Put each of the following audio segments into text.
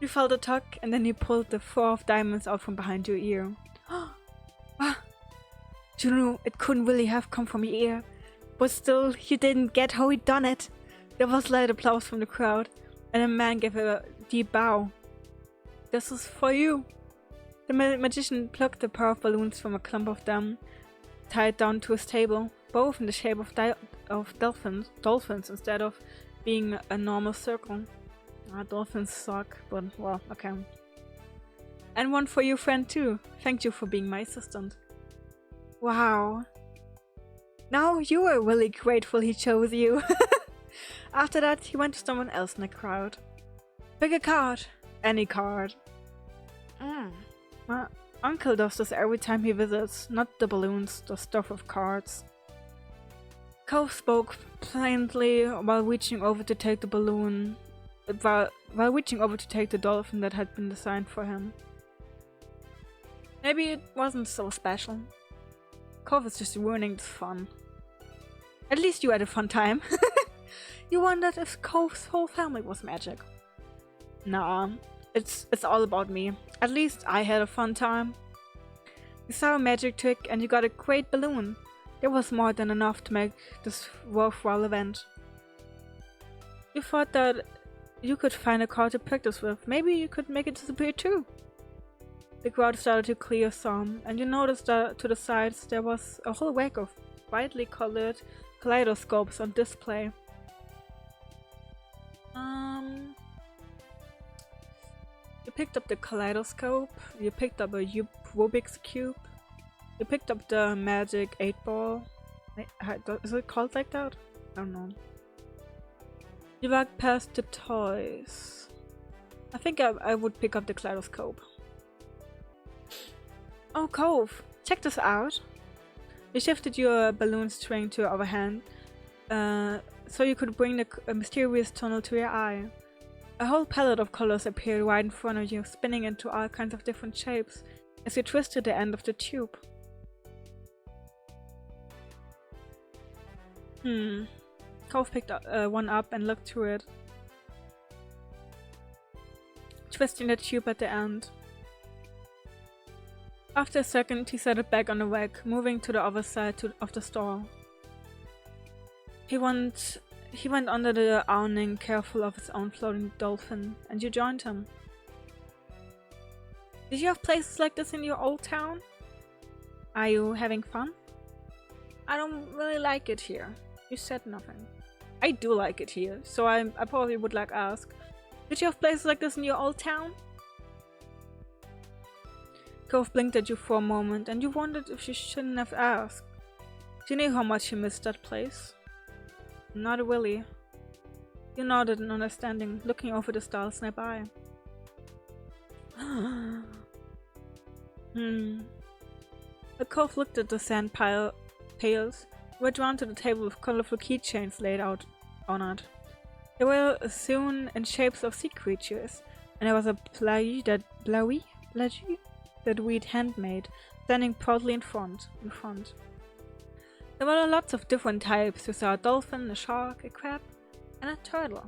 You felt a tug, and then you pulled the 4 of diamonds out from behind your ear. Ah, you know, it couldn't really have come from your ear, but still, you didn't get how he'd done it. There was loud applause from the crowd, and a man gave a deep bow. This is for you. The magician plucked a pair of balloons from a clump of them, tied down to his table, both in the shape of dolphins instead of being a normal circle. Dolphins suck, but well, okay. And one for your friend too. Thank you for being my assistant. Wow. Now you are really grateful he chose you. After that, he went to someone else in the crowd. Pick a card. Any card. My uncle does this every time he visits, not the balloons, the stuff of cards. Cove spoke plainly while reaching over to take the balloon, while reaching over to take the dolphin that had been designed for him. Maybe it wasn't so special. Cove is just ruining the fun. At least you had a fun time. You wondered if Cove's whole family was magic. Nah, it's all about me. At least I had a fun time. You saw a magic trick and you got a great balloon. There was more than enough to make this worthwhile event. You thought that you could find a card to practice with. Maybe you could make it disappear too. The crowd started to clear some, and you noticed that to the sides there was a whole rack of brightly colored kaleidoscopes on display. You picked up the kaleidoscope, you picked up a Rubik's Cube, you picked up the magic 8-ball. Is it called like that? I don't know. You walked past the toys. I think I would pick up the kaleidoscope. Oh, Cove! Check this out! You shifted your balloon string to your other hand, so you could bring a mysterious tunnel to your eye. A whole palette of colors appeared right in front of you, spinning into all kinds of different shapes as you twisted the end of the tube. Cove picked one up and looked through it, twisting the tube at the end. After a second, he set it back on the rack, moving to the other side of the store. He went under the awning, careful of his own floating dolphin, and you joined him. Did you have places like this in your old town? Are you having fun? I don't really like it here. You said nothing. I do like it here, so I probably would like ask, did you have places like this in your old town? Cove blinked at you for a moment, and you wondered if she shouldn't have asked. She knew how much you missed that place. Not really. You nodded in understanding, looking over the stars nearby. The Cove looked at the sand pails, were drawn to the table with colorful keychains laid out on it. They were sewn in shapes of sea creatures, and there was a 𝚃𝚊𝚊𝚗𝚔 that we'd handmade, standing proudly in front. There were lots of different types. You saw a dolphin, a shark, a crab, and a turtle.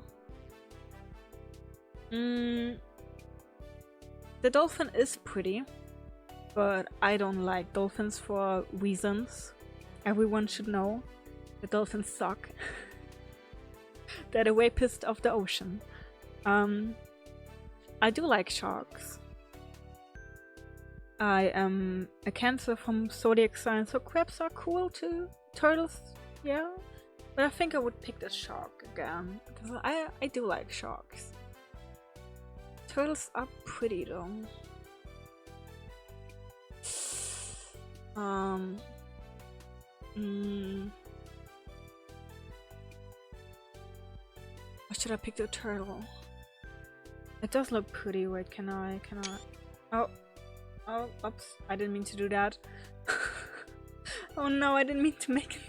The dolphin is pretty, but I don't like dolphins for reasons. Everyone should know. The dolphins suck. They're the rapists of the ocean. I do like sharks. I am a Cancer from zodiac sign, so crabs are cool too. Turtles, yeah. But I think I would pick the shark again, because I do like sharks. Turtles are pretty though. Or should I pick the turtle? It does look pretty. Wait, can I? Oh, oops, I didn't mean to do that. Oh no, I didn't mean to make it.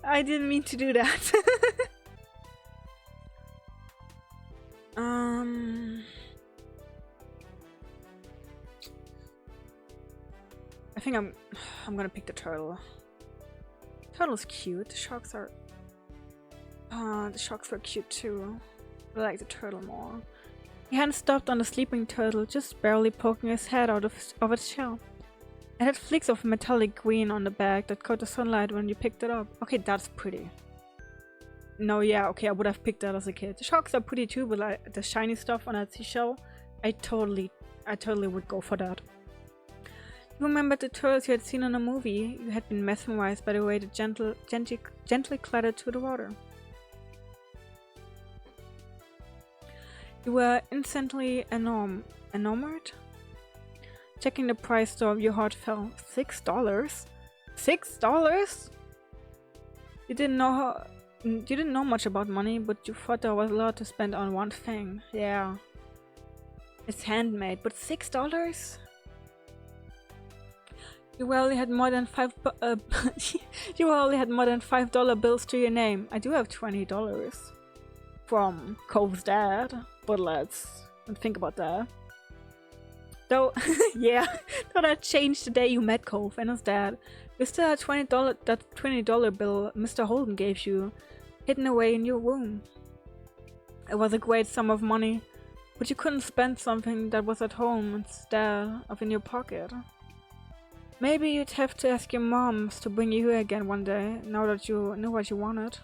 I didn't mean to do that. I think I'm gonna pick the turtle. Turtle's cute. The sharks are cute too. I like the turtle more. Your hand stopped on the sleeping turtle, just barely poking his head out of its shell. It had flecks of metallic green on the back that caught the sunlight when you picked it up. Okay, that's pretty. No, yeah, okay, I would have picked that as a kid. The sharks are pretty too, but like the shiny stuff on that seashell, I totally would go for that. You remembered the turtles you had seen in a movie. You had been mesmerized by the way they gently clattered to the water. You were instantly enamored? Checking the price though, your heart fell. $6? $6? You didn't know much about money, but you thought there was a lot to spend on one thing. Yeah. It's handmade, but $6? You only had more than $5 bills to your name. I do have $20 from Cove's dad, but let's think about that. Though, yeah, though that changed the day you met Cove and his dad. You still had that $20 bill Mr. Holden gave you, hidden away in your room. It was a great sum of money, but you couldn't spend something that was at home instead of in your pocket. Maybe you'd have to ask your moms to bring you here again one day, now that you knew what you wanted.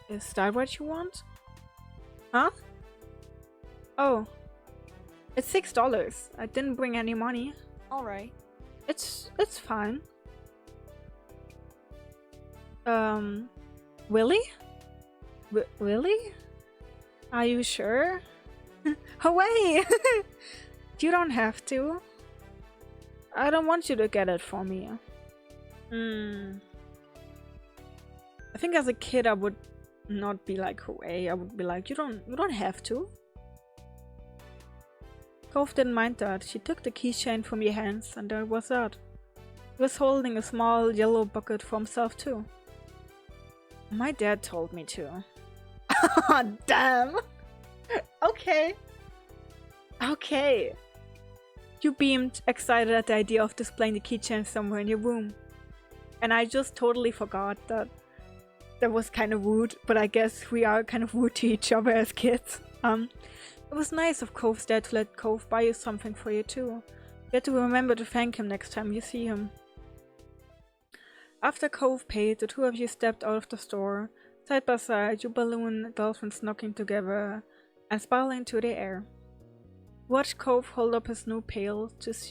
Is that what you want? Huh? Oh. It's $6. I didn't bring any money. Alright. It's fine. Willie? Willie? Are you sure? Away! You don't have to. I don't want you to get it for me. I think as a kid I would not be like, hooray. I would be like, you don't have to. Cove didn't mind that. She took the keychain from your hands, and there was that. He was holding a small yellow bucket for himself too. My dad told me to. Oh, damn! Okay. Okay. You beamed, excited at the idea of displaying the keychain somewhere in your room. And I just totally forgot that that was kind of rude, but I guess we are kind of rude to each other as kids. It was nice of Cove's dad to let Cove buy you something for you too. You had to remember to thank him next time you see him. After Cove paid, the two of you stepped out of the store, side by side, you balloon dolphins knocking together and spiraling into the air. Watch Cove hold up his new pail to his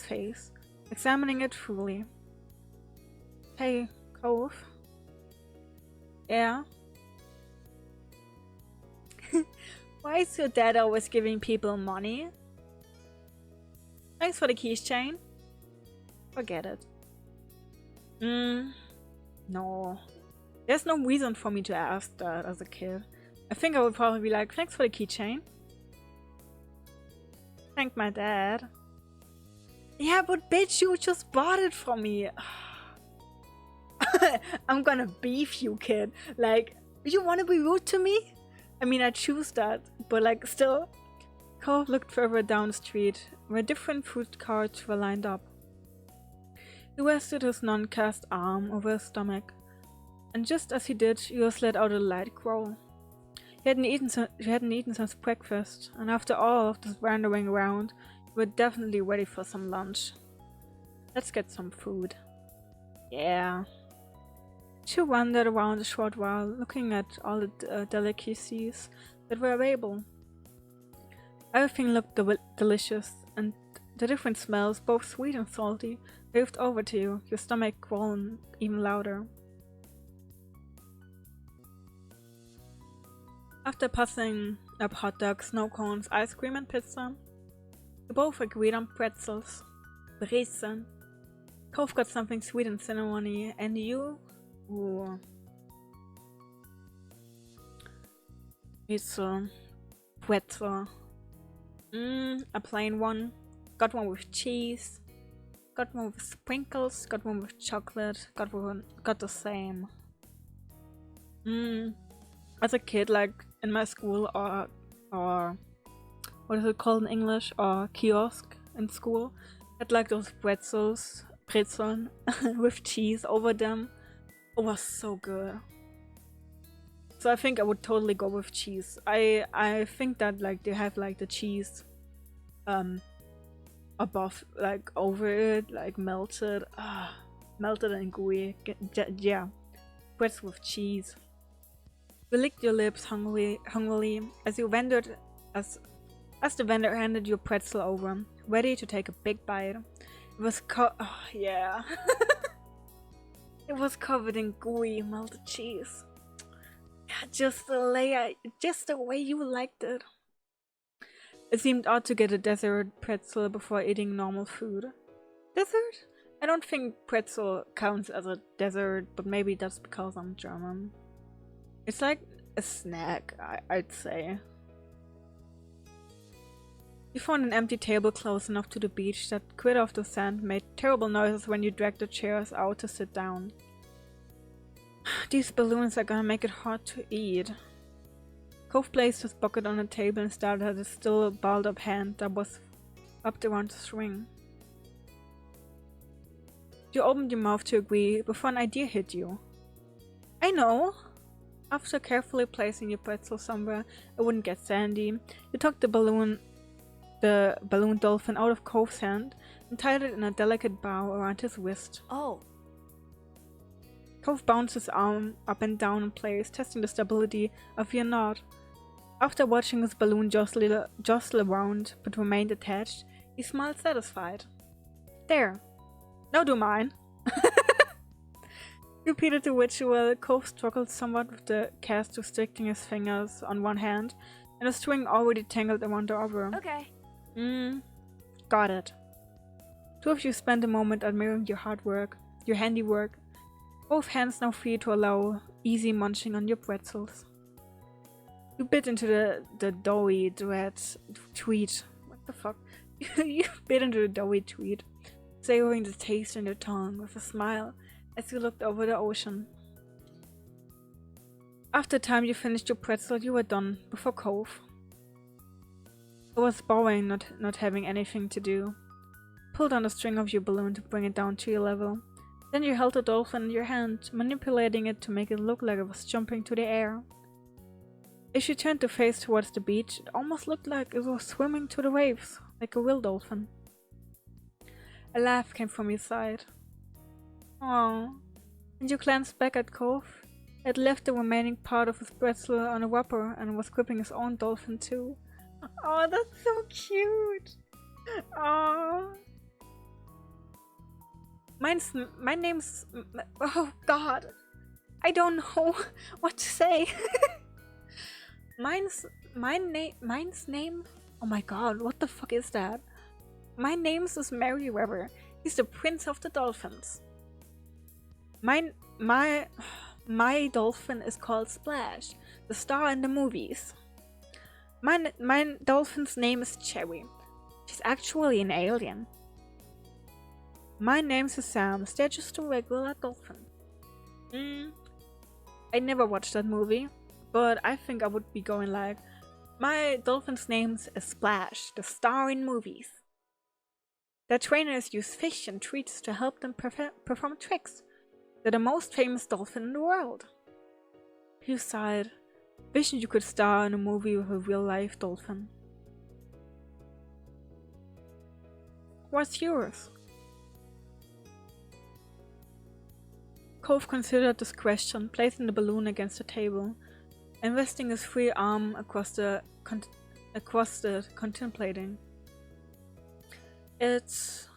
face, examining it fully. Hey, Cove. Yeah? Why is your dad always giving people money? Thanks for the keychain. Forget it. No. There's no reason for me to ask that as a kid. I think I would probably be like, thanks for the keychain. Thank my dad. Yeah, but bitch, you just bought it from me. I'm gonna beef you, kid. Like, you wanna be rude to me? I mean, I choose that, but like, still. Cove looked further down the street, where different food carts were lined up. He rested his non-cast arm over his stomach, and just as he did, yours let out a light growl. You hadn't eaten since breakfast, and after all of this wandering around, you were definitely ready for some lunch. Let's get some food. Yeah. She wandered around a short while, looking at all the delicacies that were available. Everything looked delicious, and the different smells, both sweet and salty, waved over to you, your stomach growling even louder. After passing up hot dogs, snow cones, ice cream and pizza, you both agreed on pretzels. Brezen. Cove got something sweet and cinnamony, and you? Ooh. It's a pretzel. A plain one. Got one with cheese. Got one with sprinkles. Got one with chocolate. Got the same. As a kid, like in my school, or what is it called in English? Or kiosk in school, had like those pretzels with cheese over them. It was so good. So I think I would totally go with cheese. I think that like they have like the cheese above, like over it, like melted, melted and gooey. Yeah, pretzel with cheese. You licked your lips hungrily as you vendored as the vendor handed you a pretzel over, ready to take a big bite. It was yeah. It was covered in gooey melted cheese. Yeah, just the layer, just the way you liked it. It seemed odd to get a dessert pretzel before eating normal food. Dessert? I don't think pretzel counts as a dessert, but maybe that's because I'm German. It's like a snack, I'd say. You found an empty table close enough to the beach that quit off the sand made terrible noises when you dragged the chairs out to sit down. These balloons are gonna make it hard to eat. Cove placed his bucket on the table and stared at his still balled up hand that was wrapped around the string. You opened your mouth to agree before an idea hit you. I know! After carefully placing your pretzel somewhere it wouldn't get sandy, you tucked the balloon dolphin out of Cove's hand and tied it in a delicate bow around his wrist. Oh. Cove bounced his arm up and down in place, testing the stability of your knot. After watching his balloon jostle around but remained attached, he smiled satisfied. There. Now do mine. Repeated the ritual, Cove struggled somewhat with the cast restricting his fingers on one hand and the string already tangled around the other. Okay. Got it. Two of you spent a moment admiring your hard work, your handiwork, both hands now free to allow easy munching on your pretzels. You bit into the doughy tweet. What the fuck? You bit into the doughy tweet, savoring the taste in your tongue with a smile as you looked over the ocean. After time you finished your pretzel, you were done before Cove. It was boring not having anything to do. Pulled on the string of your balloon to bring it down to your level. Then you held the dolphin in your hand, manipulating it to make it look like it was jumping to the air. As you turned to face towards the beach, it almost looked like it was swimming to the waves, like a real dolphin. A laugh came from your side. Aww. And you glanced back at Cove. He had left the remaining part of his pretzel on a wrapper and was gripping his own dolphin too. Oh, that's so cute! Oh. My name's... Oh god. I don't know what to say. Mine's name? Oh my god, what the fuck is that? My name's is Merryweather. He's the prince of the dolphins. My dolphin is called Splash, the star in the movies. My dolphin's name is Cherry. She's actually an alien. My name's Sam. They're just a regular dolphin. I never watched that movie, but I think I would be going like, my dolphin's name's Splash, the star in movies. Their trainers use fish and treats to help them perform tricks. They're the most famous dolphin in the world. You sighed, wishing you could star in a movie with a real-life dolphin. What's yours? Cove considered this question, placing the balloon against the table, and resting his free arm across it, contemplating. It's...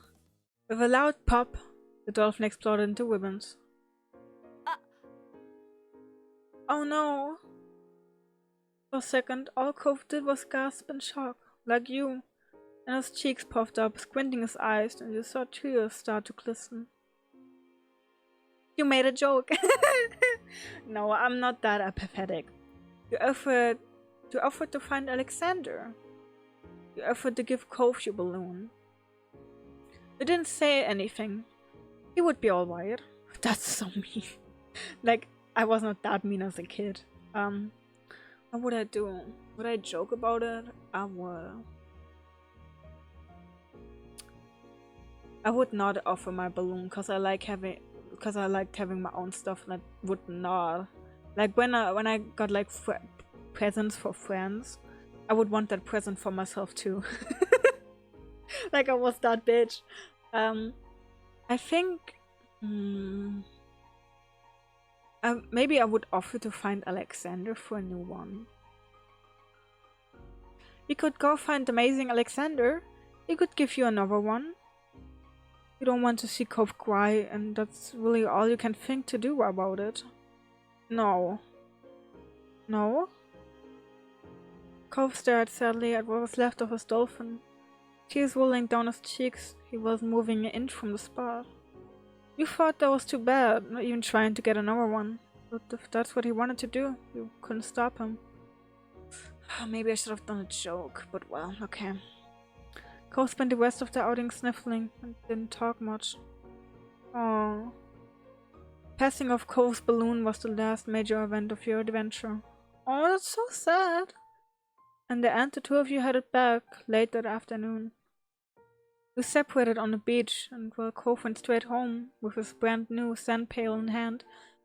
With a loud pop, the dolphin exploded into ribbons. Oh no! For a second, all Cove did was gasp in shock, like you, and his cheeks puffed up, squinting his eyes, and you saw tears start to glisten. You made a joke! No, I'm not that apathetic. You offered to find Alexander. You offered to give Cove your balloon. You didn't say anything. He would be alright. That's so mean. Like, I was not that mean as a kid. What would I do? Would I joke about it? I would. I would not offer my balloon because I liked having my own stuff, and I would not Like when I got like presents for friends, I would want that present for myself too. Like I was that bitch. I think maybe I would offer to find Alexander for a new one. You could go find amazing Alexander. He could give you another one. You don't want to see Cove cry, and that's really all you can think to do about it. No. No? Cove stared sadly at what was left of his dolphin. Tears rolling down his cheeks, he wasn't moving an inch from the spot. You thought that was too bad, not even trying to get another one. But if that's what he wanted to do, you couldn't stop him. Maybe I should have done a joke, but well, okay. Cove spent the rest of the outing sniffling and didn't talk much. Aww. Passing of Cove's balloon was the last major event of your adventure. Oh, that's so sad. In the end, the two of you headed back late that afternoon. You separated on the beach, and while Cove went straight home with his brand new sand pail in hand,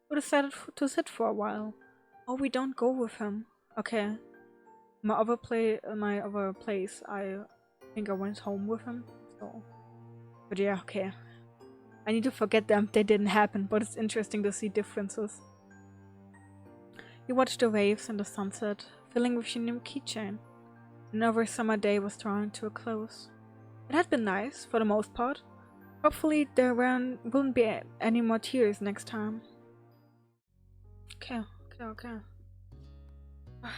you decided to sit for a while. Oh, we don't go with him. Okay. My other place, I think I went home with him. So, but yeah, okay. I need to forget them. They didn't happen, but it's interesting to see differences. You watched the waves and the sunset, filling with your new keychain. Another summer day was drawing to a close. It had been nice, for the most part. Hopefully there wouldn't be any more tears next time. Okay. I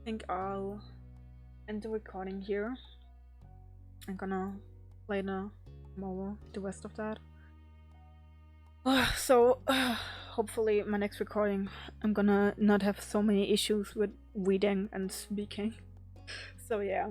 think I'll end the recording here. I'm gonna play the rest of that. So, hopefully my next recording I'm gonna not have so many issues with reading and speaking. So yeah.